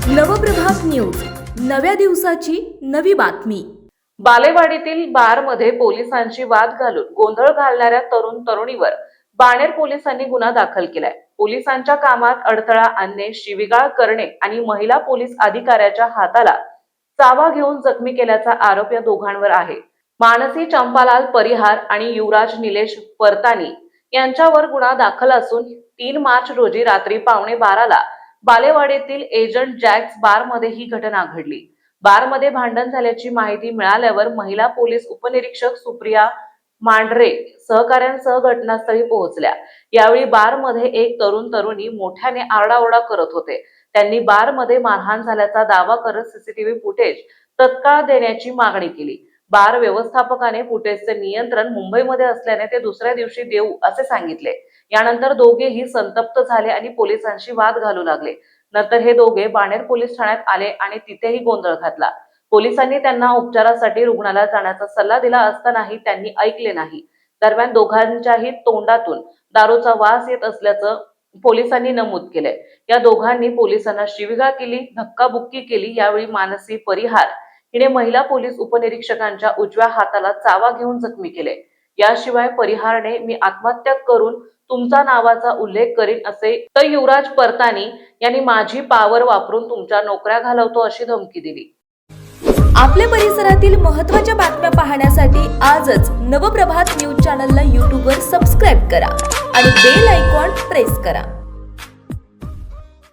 Nav Prabhat news, नव्या दिवसाची नवी बातमी। बालेवाडीतील बारमध्ये पोलिसांची वाद घालून गोंधळ घालणाऱ्या तरुणीवर बाणेर पोलिसांनी गुन्हा दाखल केलाय। पोलिसांच्या कामात अडथळा आणणे, शिवीगाळ करणे आणि महिला पोलीस अधिकाऱ्याच्या हाताला चावा घेऊन जखमी केल्याचा आरोप या दोघांवर आहे। मानसी चंपालाल परिहार आणि युवराज निलेश परतानी यांच्यावर गुन्हा दाखल असून 3 मार्च रोजी रात्री 11:15 बालेवाडीतील एजंट जॅक्स बारमध्ये ही घटना घडली। बारमध्ये भांडण झाल्याची माहिती मिळाल्यावर महिला पोलीस उपनिरीक्षक सुप्रिया मांढरे सहकाऱ्यांसह घटनास्थळी पोहोचल्या। यावेळी बारमध्ये एक तरुणी मोठ्याने आरडाओरडा करत होते। त्यांनी बारमध्ये मारहाण झाल्याचा दावा करत सीसीटीव्ही फुटेज तत्काळ देण्याची मागणी केली। बार व्यवस्थापकाने फुटेजचे नियंत्रण मुंबईमध्ये असल्याने ते दुसऱ्या दिवशी देऊ असे सांगितले। यानंतर दोघेही संतप्त झाले आणि पोलिसांशी वाद घालू लागले। नंतर हे दोघे बाणेर पोलीस ठाण्यात आले आणि तिथेही गोंधळ घातला। पोलिसांनी त्यांना उपचारासाठी रुग्णालयात जाण्याचा सल्ला दिला असतानाही त्यांनी ऐकले नाही। दरम्यान दोघांच्याही तोंडातून दारूचा वास येत असल्याचं पोलिसांनी नमूद केले। या दोघांनी पोलिसांना शिवीगाळ केली, धक्काबुक्की केली। यावेळी मानसी परिहार हिने महिला पोलीस उपनिरीक्षकांच्या उजव्या हाताला चावा घेऊन जखमी केले। याशिवाय परिहारने मी आत्महत्या करून तुमचा नावाचा उल्लेख करीन असे, तर युवराज परतानी यांनी माझी पावर वापरून तुमच्या नोकऱ्या घालवतो अशी धमकी दिली। आपल्या परिसरातील महत्त्वाच्या बातम्या पाहण्यासाठी आजच नवप्रभात न्यूज चॅनलला YouTube वर सबस्क्राईब करा आणि बेल आयकॉन प्रेस करा।